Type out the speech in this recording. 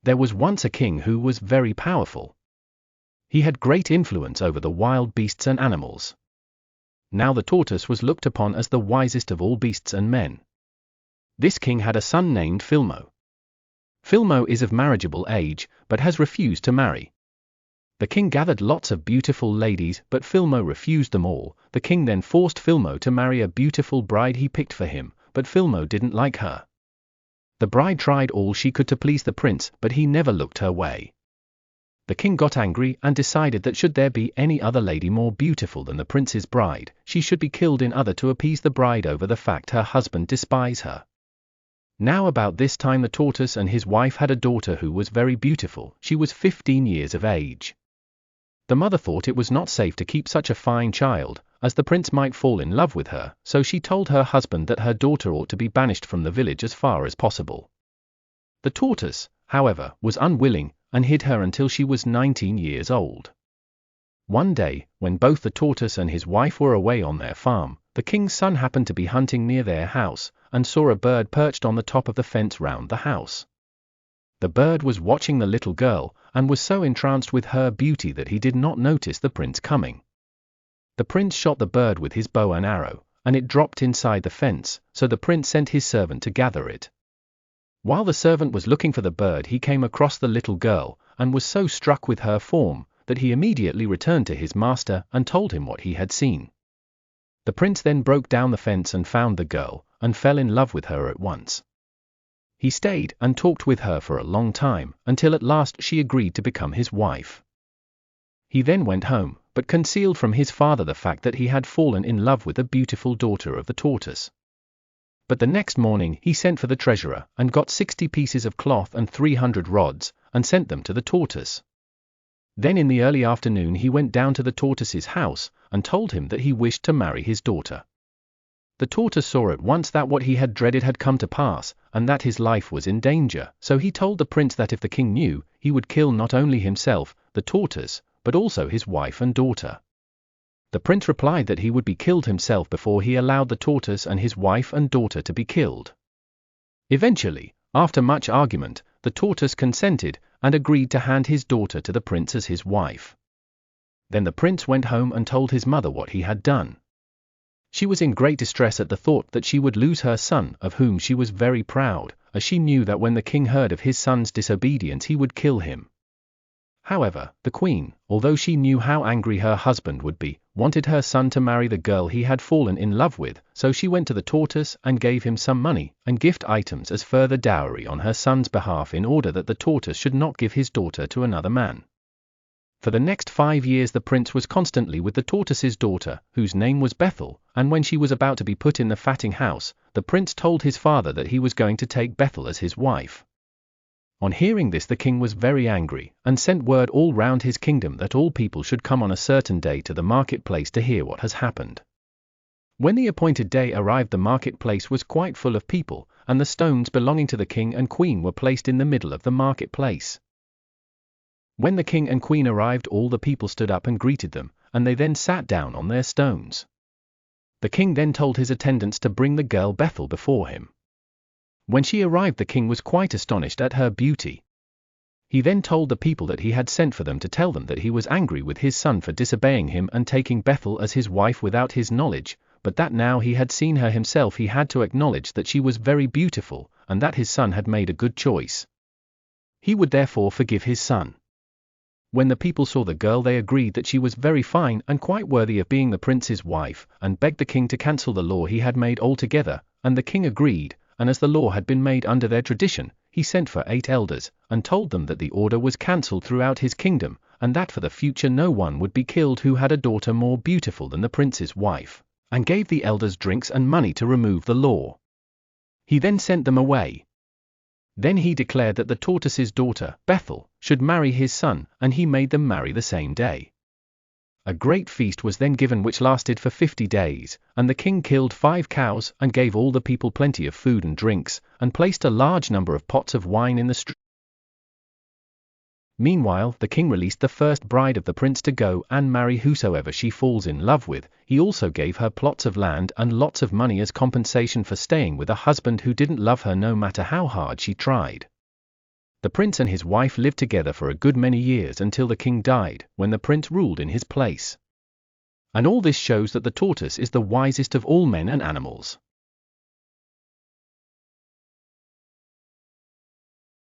There was once a king who was very powerful. He had great influence over the wild beasts and animals. Now the tortoise was looked upon as the wisest of all beasts and men. This king had a son named Filmo. Filmo is of marriageable age, but has refused to marry. The king gathered lots of beautiful ladies, but Filmo refused them all. The king then forced Filmo to marry a beautiful bride he picked for him, but Filmo didn't like her. The bride tried all she could to please the prince, but he never looked her way. The king got angry and decided that should there be any other lady more beautiful than the prince's bride, she should be killed in order to appease the bride over the fact her husband despised her. Now about this time the tortoise and his wife had a daughter who was very beautiful. She was 15 years of age. The mother thought it was not safe to keep such a fine child, as the prince might fall in love with her, so she told her husband that her daughter ought to be banished from the village as far as possible. The tortoise, however, was unwilling, and hid her until she was 19 years old. One day, when both the tortoise and his wife were away on their farm, the king's son happened to be hunting near their house, and saw a bird perched on the top of the fence round the house. The bird was watching the little girl, and was so entranced with her beauty that he did not notice the prince coming. The prince shot the bird with his bow and arrow, and it dropped inside the fence, so the prince sent his servant to gather it. While the servant was looking for the bird, he came across the little girl, and was so struck with her form, that he immediately returned to his master and told him what he had seen. The prince then broke down the fence and found the girl, and fell in love with her at once. He stayed and talked with her for a long time, until at last she agreed to become his wife. He then went home, but concealed from his father the fact that he had fallen in love with a beautiful daughter of the tortoise. But the next morning he sent for the treasurer, and got 60 pieces of cloth and 300 rods, and sent them to the tortoise. Then in the early afternoon he went down to the tortoise's house, and told him that he wished to marry his daughter. The tortoise saw at once that what he had dreaded had come to pass, and that his life was in danger, so he told the prince that if the king knew, he would kill not only himself, the tortoise, but also his wife and daughter. The prince replied that he would be killed himself before he allowed the tortoise and his wife and daughter to be killed. Eventually, after much argument, the tortoise consented, and agreed to hand his daughter to the prince as his wife. Then the prince went home and told his mother what he had done. She was in great distress at the thought that she would lose her son, of whom she was very proud, as she knew that when the king heard of his son's disobedience he would kill him. However, the queen, although she knew how angry her husband would be, wanted her son to marry the girl he had fallen in love with, so she went to the tortoise and gave him some money and gift items as further dowry on her son's behalf, in order that the tortoise should not give his daughter to another man. For the next 5 years the prince was constantly with the tortoise's daughter, whose name was Bethel, and when she was about to be put in the fatting house, the prince told his father that he was going to take Bethel as his wife. On hearing this the king was very angry, and sent word all round his kingdom that all people should come on a certain day to the marketplace to hear what has happened. When the appointed day arrived the marketplace was quite full of people, and the stones belonging to the king and queen were placed in the middle of the marketplace. When the king and queen arrived, all the people stood up and greeted them, and they then sat down on their stones. The king then told his attendants to bring the girl Bethel before him. When she arrived the king was quite astonished at her beauty. He then told the people that he had sent for them to tell them that he was angry with his son for disobeying him and taking Bethel as his wife without his knowledge, but that now he had seen her himself he had to acknowledge that she was very beautiful, and that his son had made a good choice. He would therefore forgive his son. When the people saw the girl they agreed that she was very fine and quite worthy of being the prince's wife, and begged the king to cancel the law he had made altogether, and the king agreed, and as the law had been made under their tradition, he sent for 8 elders, and told them that the order was cancelled throughout his kingdom, and that for the future no one would be killed who had a daughter more beautiful than the prince's wife, and gave the elders drinks and money to remove the law. He then sent them away. Then he declared that the tortoise's daughter, Bethel, should marry his son, and he made them marry the same day. A great feast was then given which lasted for 50 days, and the king killed 5 cows and gave all the people plenty of food and drinks, and placed a large number of pots of wine in the street. Meanwhile, the king released the first bride of the prince to go and marry whosoever she falls in love with. He also gave her plots of land and lots of money as compensation for staying with a husband who didn't love her no matter how hard she tried. The prince and his wife lived together for a good many years until the king died, when the prince ruled in his place. And all this shows that the tortoise is the wisest of all men and animals.